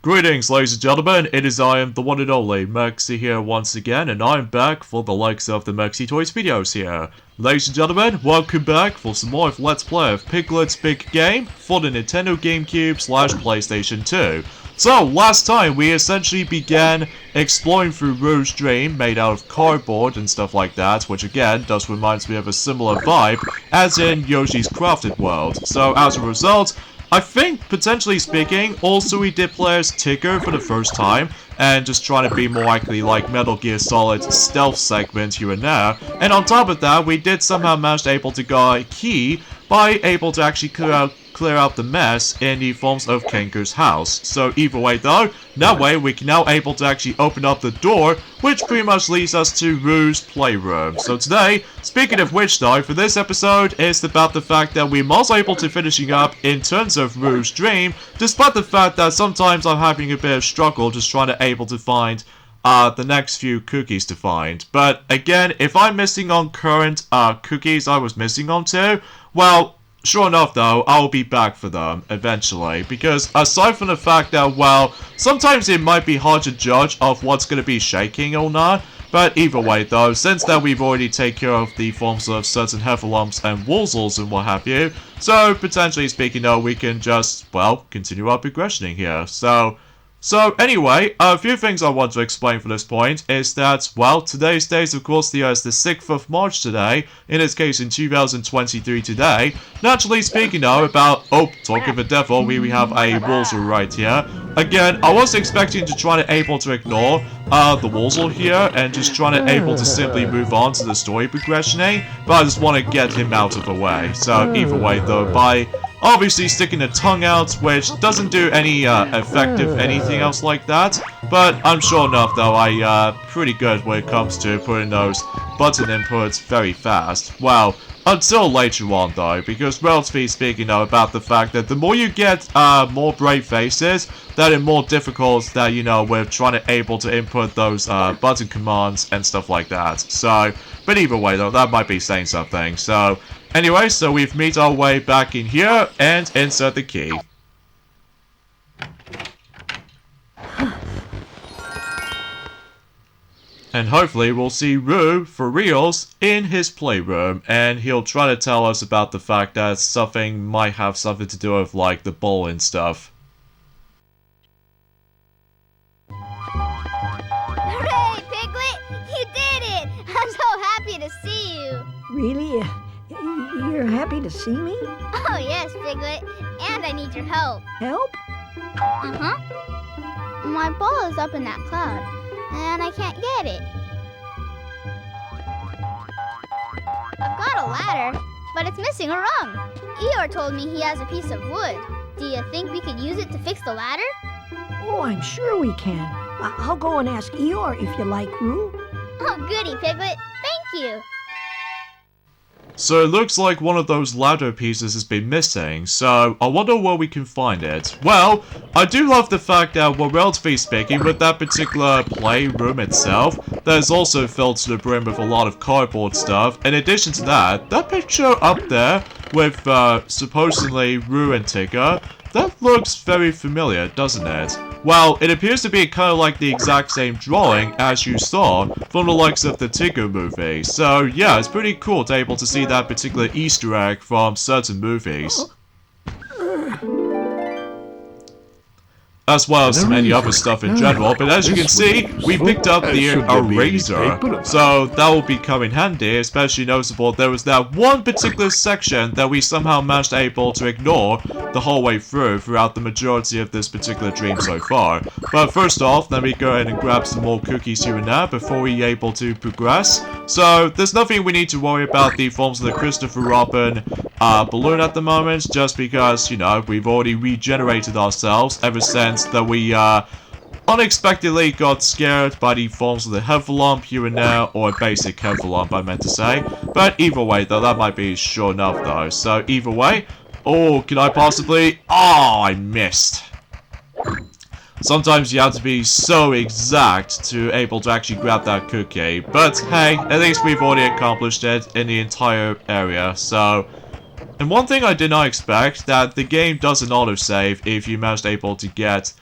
Greetings, ladies and gentlemen, it is I am the one and only Mexi here once again, and I'm back for the likes of the Mexi Toys videos here. Ladies and gentlemen, welcome back for some more of Let's Play of Piglet's Big Game for the Nintendo GameCube / PlayStation 2. So, last time we essentially began exploring through Rouge's Dream, made out of cardboard and stuff like that, which again, does reminds me of a similar vibe, as in Yoshi's Crafted World. So, as a result, I think, potentially speaking, also we did play as Tigger for the first time, and just trying to be more likely like Metal Gear Solid stealth segment here and there. And on top of that, we did somehow manage to able to get a key by able to actually clear out the mess in the forms of Kanker's house. So either way though, that way we can now able to actually open up the door, which pretty much leads us to Rouge's playroom. So today, speaking of which though, for this episode, it's about the fact that we're also able to finishing up in terms of Rouge's Dream, despite the fact that sometimes I'm having a bit of struggle just trying to able to find the next few cookies to find. But again, if I'm missing on current cookies I was missing on too, well, sure enough though, I'll be back for them eventually, because aside from the fact that, well, sometimes it might be hard to judge of what's going to be shaking or not, but either way though, since that we've already taken care of the forms of certain heffalumps and woozles and what have you, so potentially speaking though, we can just, well, continue our progressioning here. So anyway, a few things I want to explain for this point is that, well, today's date, of course, is the 6th of March today, in this case in 2023 today. Naturally speaking though, about, oh, talk of the devil, we have a Woozle right here. Again, I was expecting to try to able to ignore the Woozle here, and just trying to able to simply move on to the story progressioning, but I just want to get him out of the way. So either way though, by obviously sticking the tongue out, which doesn't do any effective anything else like that, but I'm sure enough though I pretty good when it comes to putting those button inputs very fast. Well, until later on though, because relatively speaking though about the fact that the more you get more brave faces, that it's more difficult that, you know, we're trying to able to input those button commands and stuff like that. So, but either way though, that might be saying something. So anyway, so we've made our way back in here and insert the key. And hopefully we'll see Rouge for reals in his playroom, and he'll try to tell us about the fact that something might have something to do with like the bowl and stuff. Hooray, Piglet! You did it! I'm so happy to see you! Really? You're happy to see me? Oh yes, Piglet. And I need your help. Help? Uh-huh. My ball is up in that cloud, and I can't get it. I've got a ladder, but it's missing a rung. Eeyore told me he has a piece of wood. Do you think we could use it to fix the ladder? Oh, I'm sure we can. I'll go and ask Eeyore if you like, Roo. Oh, goody, Piglet. Thank you. So it looks like one of those ladder pieces has been missing, so I wonder where we can find it. Well, I do love the fact that, well, relatively speaking, with that particular playroom itself, that is also filled to the brim with a lot of cardboard stuff. In addition to that, that picture up there with supposedly Rouge and Tigger, that looks very familiar, doesn't it? Well, it appears to be kind of like the exact same drawing as you saw from the likes of the Tigger movie. So yeah, it's pretty cool to be able to see that particular Easter egg from certain movies. As well as many other stuff in general, but as you can see, we picked up the eraser, so that will be coming handy. Especially noticeable, there was that one particular section that we somehow managed to able to ignore the whole way throughout the majority of this particular dream so far. But first off, let me go ahead and grab some more cookies here and there before we able to progress. So there's nothing we need to worry about the forms of the Christopher Robin balloon at the moment, just because, you know, we've already regenerated ourselves ever since that we unexpectedly got scared by the forms of the heffalump here and there, or a basic heffalump I meant to say. But either way though, that might be sure enough though. So either way, oh, can I possibly, oh, I missed. Sometimes you have to be so exact to able to actually grab that cookie, but hey, at least we've already accomplished it in the entire area. So, and one thing I did not expect, that the game doesn't autosave if you managed able to get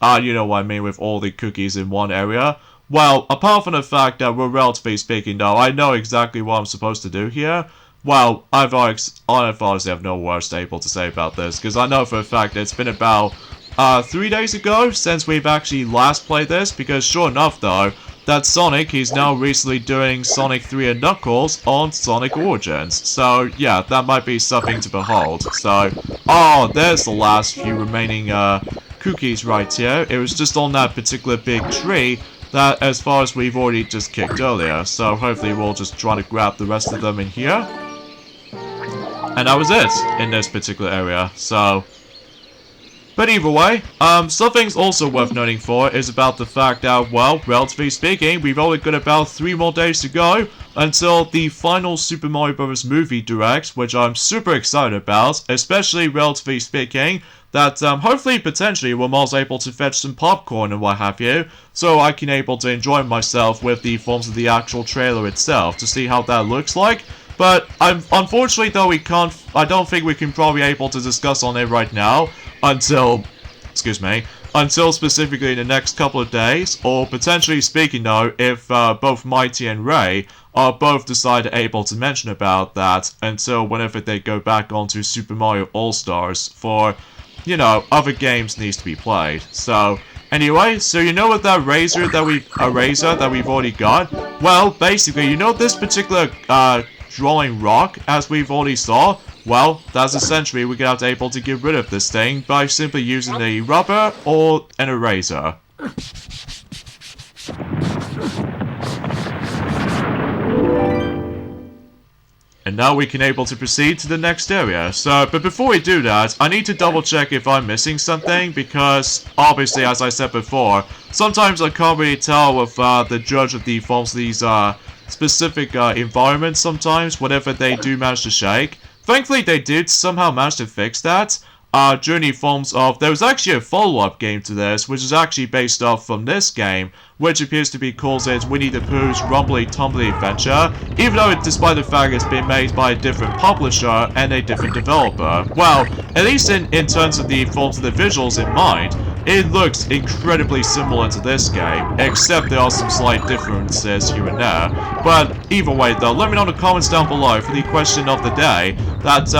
You know what I mean, with all the cookies in one area. Well, apart from the fact that we're relatively speaking though, I know exactly what I'm supposed to do here. Well, I honestly have no words able to say about this, because I know for a fact it's been about 3 days ago since we've actually last played this, because sure enough though, that Sonic, he's now recently doing Sonic 3 and Knuckles on Sonic Origins. So yeah, that might be something to behold. So, oh, there's the last few remaining cookies right here. It was just on that particular big tree that, as far as we've already just kicked earlier. So hopefully we'll just try to grab the rest of them in here. And that was it in this particular area. So, but either way, something's also worth noting for is about the fact that, well, relatively speaking, we've only got about 3 more days to go until the final Super Mario Bros. Movie Direct, which I'm super excited about, especially relatively speaking, that hopefully, potentially, we're also able to fetch some popcorn and what have you, so I can able to enjoy myself with the forms of the actual trailer itself to see how that looks like. But unfortunately, though, I don't think we can probably able to discuss on it right now until, until specifically the next couple of days, or potentially speaking though, if both Mighty and Ray are both decided able to mention about that until whenever they go back onto Super Mario All-Stars for, you know, other games needs to be played. So, anyway, so you know what that razor that we've already got? Well, basically, you know this particular drawing rock, as we've already saw? Well, that's essentially we're going to be able to get rid of this thing by simply using a rubber or an eraser. And now we can able to proceed to the next area. So, but before we do that, I need to double check if I'm missing something, because obviously, as I said before, sometimes I can't really tell with the judge of the forms of these specific environments sometimes, whenever they do manage to shake. Thankfully, they did somehow manage to fix that. During the forms of, there was actually a follow-up game to this, which is actually based off from this game, which appears to be called as Winnie the Pooh's Rumbly Tumbly Adventure, even though despite the fact it's been made by a different publisher and a different developer. Well, at least in terms of the forms of the visuals in mind, it looks incredibly similar to this game, except there are some slight differences here and there. But either way though, let me know in the comments down below for the question of the day, that,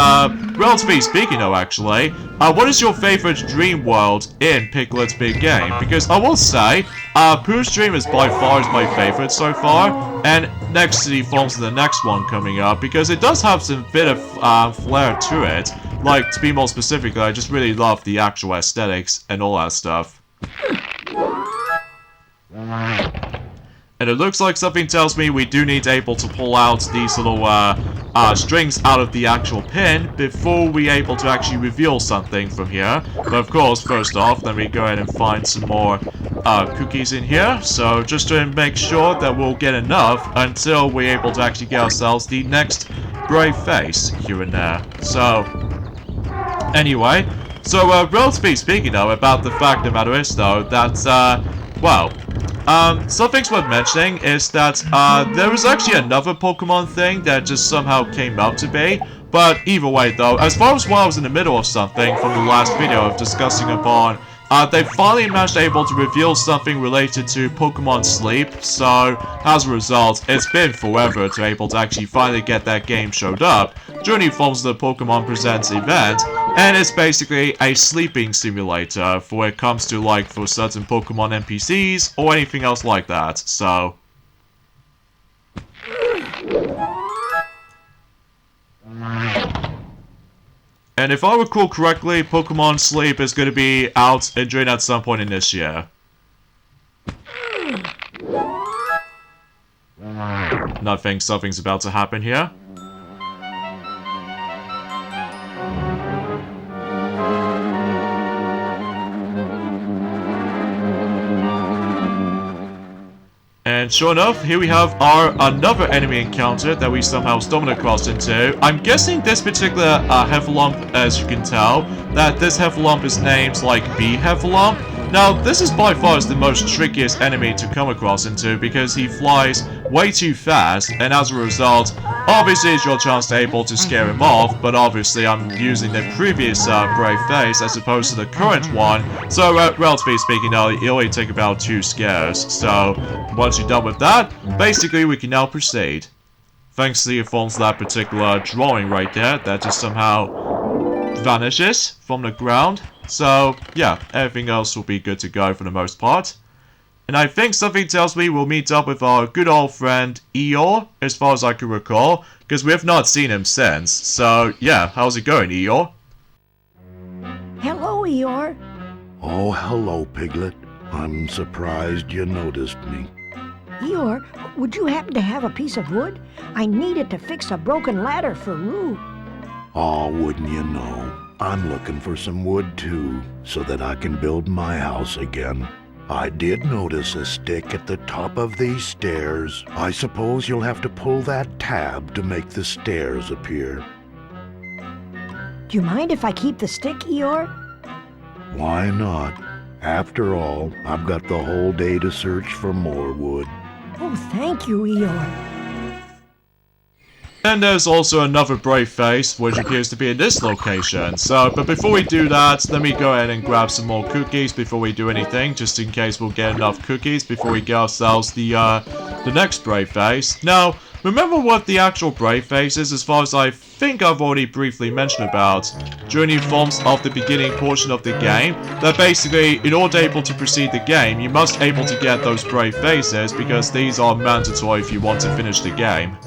relatively speaking though actually, what is your favorite dream world in Piglet's Big Game? Because I will say, Pooh's Dream is by far my favorite so far, and next to the forms of the next one coming up, because it does have some bit of flair to it. Like, to be more specific, I just really love the actual aesthetics and all that stuff. And it looks like something tells me we do need to able to pull out these little strings out of the actual pin before we able to actually reveal something from here. But of course, first off, let me go ahead and find some more cookies in here. So just to make sure that we'll get enough until we're able to actually get ourselves the next brave face here and there. So, anyway, so relatively speaking though, about the fact of the matter is though, that, well, something's worth mentioning is that, there was actually another Pokemon thing that just somehow came up to be, but either way though, as far as while I was in the middle of something from the last video of discussing upon, they finally managed able to reveal something related to Pokemon Sleep, so as a result, it's been forever to able to actually finally get that game showed up during the forms of the Pokemon Presents event, and it's basically a sleeping simulator for when it comes to like for certain Pokemon NPCs or anything else like that, so. And if I recall correctly, Pokemon Sleep is going to be out and during at some point in this year. And I think something's about to happen here. And sure enough, here we have our another enemy encounter that we somehow stumbled across into. I'm guessing this particular Heffalump, as you can tell, that this Heffalump is named like B Heffalump. Now, this is by far the most trickiest enemy to come across into because he flies way too fast, and as a result, obviously it's your chance to able to scare him off, but obviously I'm using the previous brave face as opposed to the current one, so relatively speaking now, it only take about 2 scares. So, once you're done with that, basically we can now proceed. Thanks to the forms of that particular drawing right there, that just somehow vanishes from the ground. So, yeah, everything else will be good to go for the most part. And I think something tells me we'll meet up with our good old friend Eeyore, as far as I can recall, because we have not seen him since. So, yeah, how's it going, Eeyore? Hello, Eeyore. Oh, hello, Piglet. I'm surprised you noticed me. Eeyore, would you happen to have a piece of wood? I need it to fix a broken ladder for Roo. Aw, wouldn't you know? I'm looking for some wood too, so that I can build my house again. I did notice a stick at the top of these stairs. I suppose you'll have to pull that tab to make the stairs appear. Do you mind if I keep the stick, Eeyore? Why not? After all, I've got the whole day to search for more wood. Oh, thank you, Eeyore. And there's also another brave face, which appears to be in this location. So, but before we do that, let me go ahead and grab some more cookies before we do anything, just in case we'll get enough cookies before we get ourselves the next brave face. Now, remember what the actual brave face is, as far as I think I've already briefly mentioned about during the forms of the beginning portion of the game, that basically, in order able to proceed the game, you must able to get those brave faces, because these are mandatory if you want to finish the game.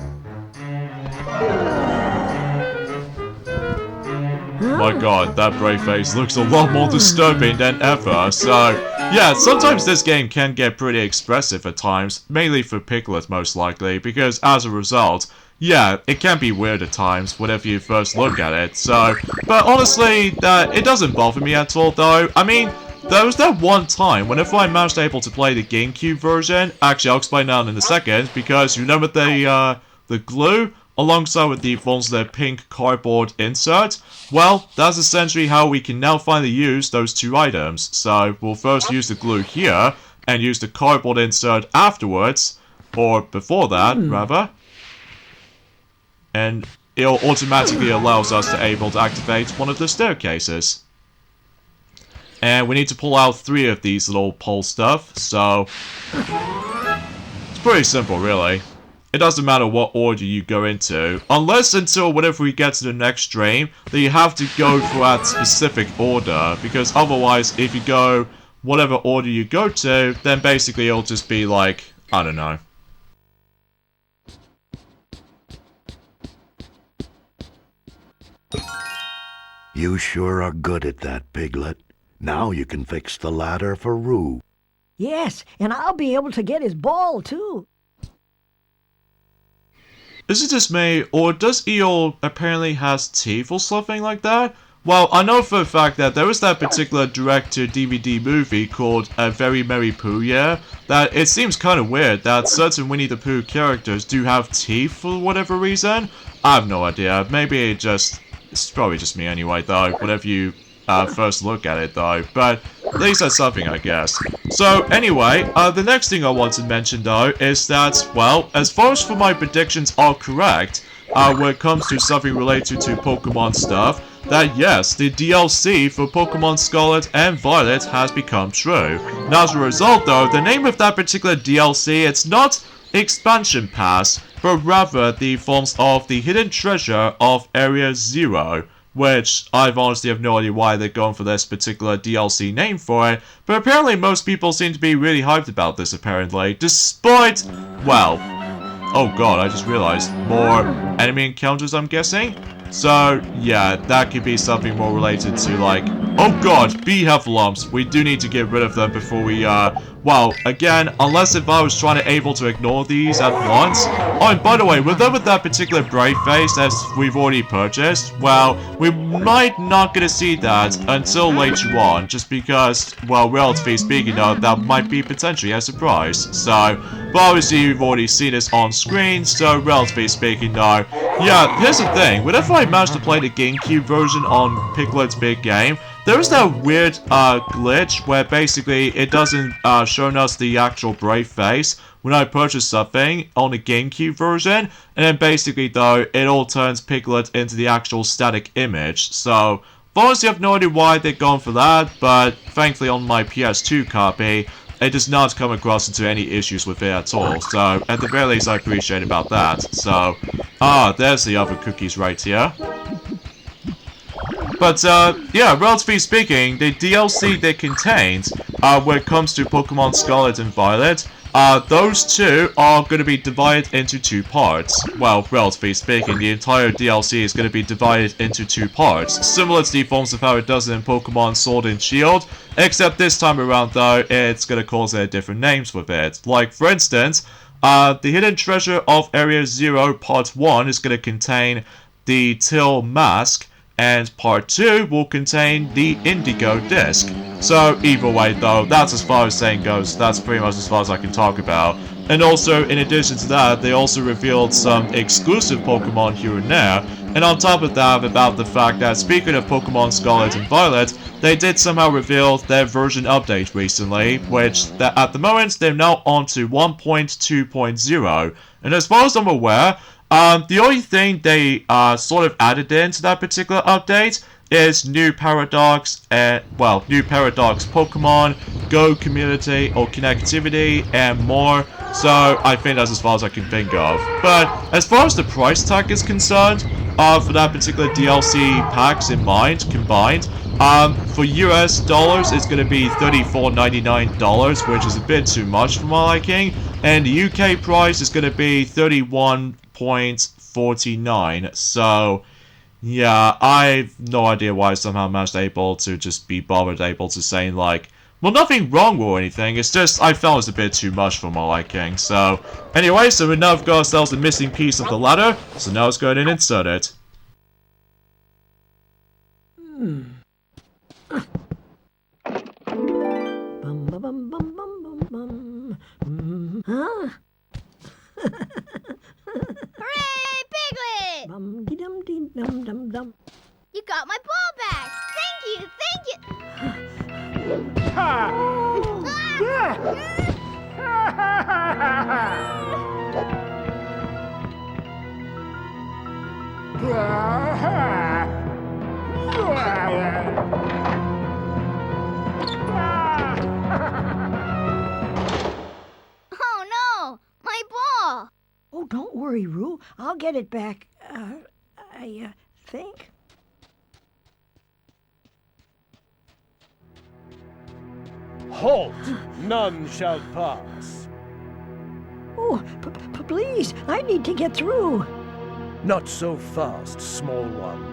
My god, that brave face looks a lot more disturbing than ever, so yeah, sometimes this game can get pretty expressive at times, mainly for Piglet most likely, because as a result, yeah, it can be weird at times whenever you first look at it, so, but honestly, it doesn't bother me at all though. I mean, there was that one time, whenever I managed able to play the GameCube version, actually I'll explain that in a second, because you remember the glue? Alongside with the ones their pink cardboard insert, well, that's essentially how we can now finally use those 2 items. So, we'll first use the glue here, and use the cardboard insert afterwards, or before that, rather. And it automatically allows us to able to activate one of the staircases. And we need to pull out 3 of these little pole stuff, so it's pretty simple, really. It doesn't matter what order you go into, unless until whenever we get to the next stream, that you have to go for that specific order, because otherwise, if you go whatever order you go to, then basically it'll just be like, I don't know. You sure are good at that, Piglet. Now you can fix the ladder for Roo. Yes, and I'll be able to get his ball, too. Is it just me, or does Eeyore apparently has teeth or something like that? Well, I know for a fact that there was that particular direct-to-DVD movie called A Very Merry Pooh Year, that it seems kind of weird that certain Winnie the Pooh characters do have teeth for whatever reason. I have no idea. Maybe it's probably just me anyway, though, whenever you first look at it, though. But at least that's something, I guess. So, anyway, the next thing I want to mention, though, is that, well, as far as for my predictions are correct, when it comes to something related to Pokemon stuff, that yes, the DLC for Pokemon Scarlet and Violet has become true. And as a result, though, the name of that particular DLC, it's not Expansion Pass, but rather the forms of the Hidden Treasure of Area Zero, which I've honestly have no idea why they're going for this particular DLC name for it, but apparently most people seem to be really hyped about this apparently, despite, well, oh god, I just realized, more enemy encounters I'm guessing? So, yeah, that could be something more related to, like, oh god, bee heffalumps, we do need to get rid of them before we, well, again, unless if I was trying to able to ignore these at once. Oh, and by the way, with that particular brave face that we've already purchased, well, we might not gonna see that until later on, just because, well, relatively speaking, though, that might be potentially a surprise. So, but obviously you've already seen this on screen, so relatively speaking, though, yeah, here's the thing, whenever I managed to play the GameCube version on Piglet's Big Game, there's that weird glitch where basically it doesn't show us the actual brave face when I purchase something on the GameCube version, and then basically though it all turns Piglet into the actual static image. So honestly, I have no idea why they're going for that, but thankfully on my PS2 copy, it does not come across into any issues with it at all. So at the very least, I appreciate about that. So, there's the other cookies right here. But, yeah, relatively speaking, the DLC they contained, when it comes to Pokemon Scarlet and Violet, those two are going to be divided into two parts. Well, relatively speaking, the entire DLC is going to be divided into two parts, similar to the forms of how it does in Pokemon Sword and Shield, except this time around, though, it's going to call their different names with it. Like, for instance, the Hidden Treasure of Area 0 Part 1 is going to contain the Till Mask, and Part 2 will contain the Indigo Disc. So either way though, that's as far as saying goes, that's pretty much as far as I can talk about. And also, in addition to that, they also revealed some exclusive Pokemon here and there, and on top of that, about the fact that speaking of Pokemon Scarlet and Violet, they did somehow reveal their version update recently, which at the moment they're now on to 1.2.0, and as far as I'm aware, the only thing they sort of added into that particular update is new Paradox Pokemon, Go community or connectivity, and more. So I think that's as far as I can think of. But as far as the price tag is concerned, for that particular DLC packs combined, for US dollars it's going to be $34.99, which is a bit too much for my liking, and the UK price is going to be $31.49. So yeah, I've no idea why I somehow managed able to just be bothered able to say like, well, nothing wrong or anything, it's just I felt it was a bit too much for my liking. So anyway, so we now have got ourselves a missing piece of the ladder, so now let's go ahead and insert it. Bum, ba, bum, bum, bum, bum, bum. Huh? Hooray, Piglet! Bum, dee, dum, dee, dum, dum, dum. You got my ball back! Thank you, thank you! Ah! Oh no! My ball! Oh, don't worry, Roo. I'll get it back. I think. Halt! None shall pass. Oh, please, I need to get through. Not so fast, small one.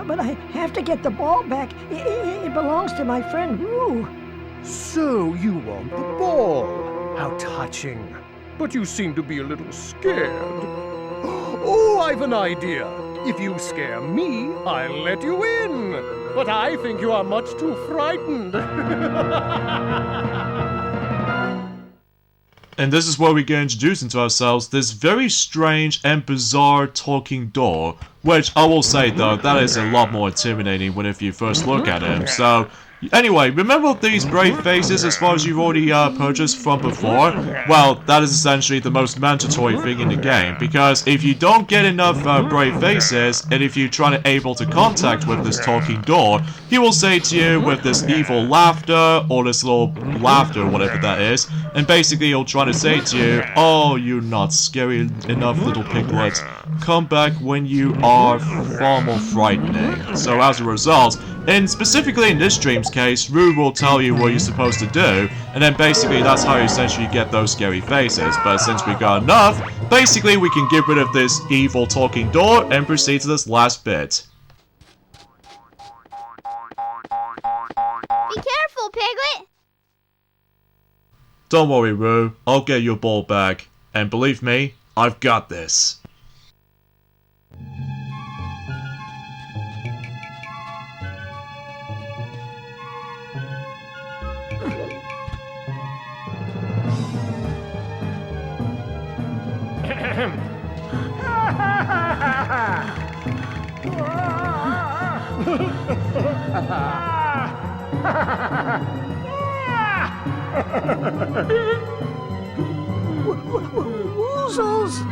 But I have to get the ball back. It belongs to my friend Roo. So you want the ball? How touching. But you seem to be a little scared. Oh, I've an idea. If you scare me, I'll let you in. But I think you are much too frightened. And this is where we get introduced into ourselves this very strange and bizarre talking door, which I will say though, that is a lot more intimidating whenever you first look at him. So anyway, remember these brave faces as far as you've already purchased from before? Well, that is essentially the most mandatory thing in the game, because if you don't get enough brave faces, and if you're trying to able to contact with this talking door, he will say to you with this evil laughter, or this little laughter, whatever that is, and basically he'll try to say to you, oh, you're not scary enough, little Piglet. Come back when you are far more frightening. So as a result, and specifically in this dream's case, Roo will tell you what you're supposed to do, and then basically that's how you essentially get those scary faces. But since we got enough, basically we can get rid of this evil talking door and proceed to this last bit. Be careful, Piglet! Don't worry, Roo, I'll get your ball back. And believe me, I've got this. Woozles!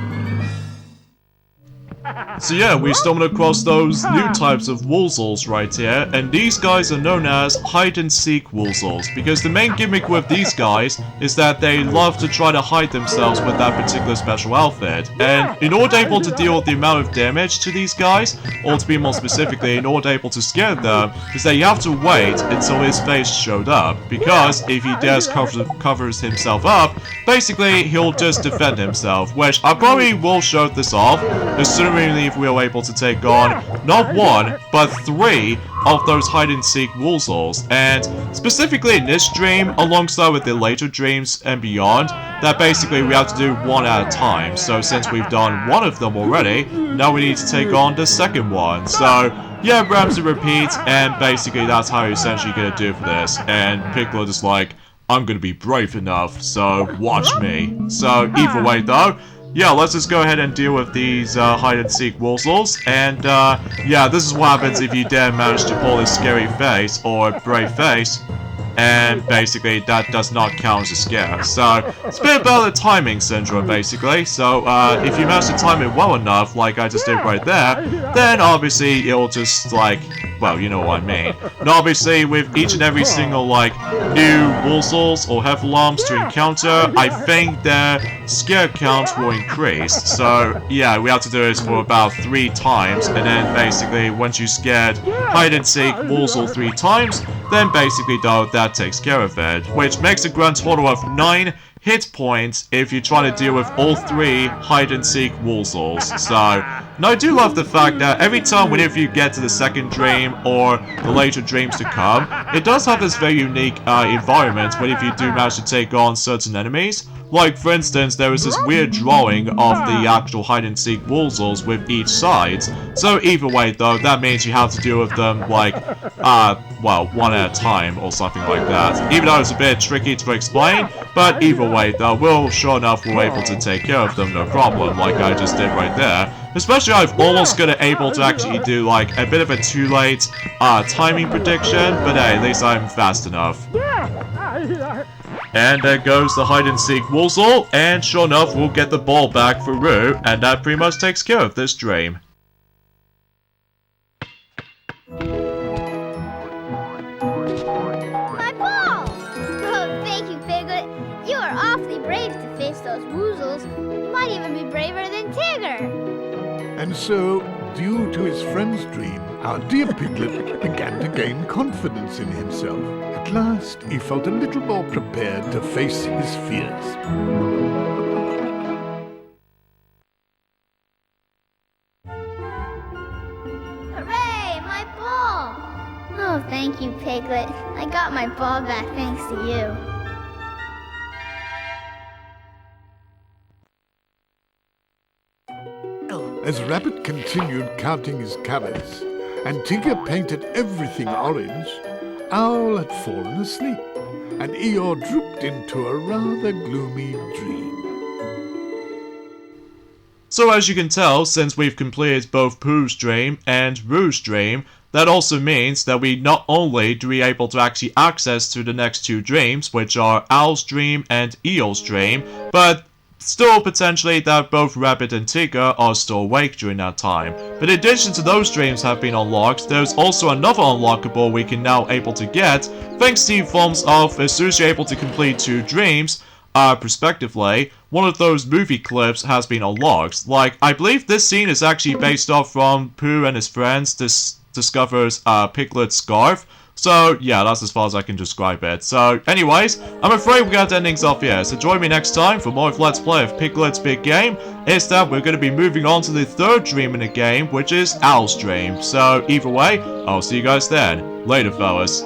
So yeah, we stumbled across those new types of woozles right here, and these guys are known as hide-and-seek woozles, because the main gimmick with these guys is that they love to try to hide themselves with that particular special outfit, and in order able to deal with the amount of damage to these guys, or to be more specifically, in order able to scare them, is that you have to wait until his face showed up, because if he just covers himself up, basically he'll just defend himself, which I probably will show this off, assuming if we are able to take on not one, but 3 of those hide-and-seek woozles, and specifically in this dream, alongside with the later dreams and beyond, that basically we have to do one at a time. So since we've done one of them already, now we need to take on the second one. So yeah, rinse and repeat, and basically that's how you're essentially gonna do for this. And Piglet is like, I'm gonna be brave enough, so watch me. So either way though, yeah, let's just go ahead and deal with these hide-and-seek woozles, and yeah, this is what happens if you dare manage to pull a scary face or brave face, and basically that does not count as a scare. So it's a bit about the timing syndrome, basically. So if you manage to time it well enough, like I just did right there, then obviously it'll just like, well, you know what I mean. And obviously with each and every single like new woozles or heffalumps to encounter, I think their scare count will increase. So yeah, we have to do this for about 3 times, and then basically once you scared hide-and-seek woozle 3 times, then basically though that takes care of it, which makes a grand total of 9 hit points if you try to deal with all 3 hide-and-seek woozles. So, and I do love the fact that every time whenever you get to the second dream or the later dreams to come, it does have this very unique environment whenever you do manage to take on certain enemies. Like for instance, there is this weird drawing of the actual hide-and-seek woozles with each side. So either way though, that means you have to deal with them like, well, one at a time or something like that. Even though it's a bit tricky to explain, but either way though, sure enough we're able to take care of them, no problem, like I just did right there. Especially I've almost got able to actually do like a bit of a too late timing prediction, but hey, at least I'm fast enough. And there goes the hide-and-seek woozle, and sure enough we'll get the ball back for Roo, and that pretty much takes care of this dream. My ball! Oh, thank you, Piglet. You are awfully brave to face those woozles. You might even be braver than Tigger. And so, due to his friend's dream, our dear Piglet began to gain confidence in himself. At last, he felt a little more prepared to face his fears. Hooray, my ball! Oh, thank you, Piglet. I got my ball back thanks to you. As Rabbit continued counting his carrots, and Tigger painted everything orange, Owl had fallen asleep, and Eeyore drooped into a rather gloomy dream. So as you can tell, since we've completed both Pooh's dream and Roo's dream, that also means that we not only do we able to actually access to the next 2 dreams, which are Owl's dream and Eeyore's dream, but still potentially that both Rabbit and Tigger are still awake during that time. But in addition to those dreams have been unlocked, there's also another unlockable we can now able to get, thanks to forms of as soon as you're able to complete 2 dreams, prospectively, one of those movie clips has been unlocked. Like, I believe this scene is actually based off from Pooh and his friends discovers Piglet's scarf. So, yeah, that's as far as I can describe it. So, anyways, I'm afraid we're going to end things off here. So join me next time for more of Let's Play of Piglet's Big Game. Instead, we're going to be moving on to the 3rd dream in the game, which is Owl's dream. So, either way, I'll see you guys then. Later, fellas.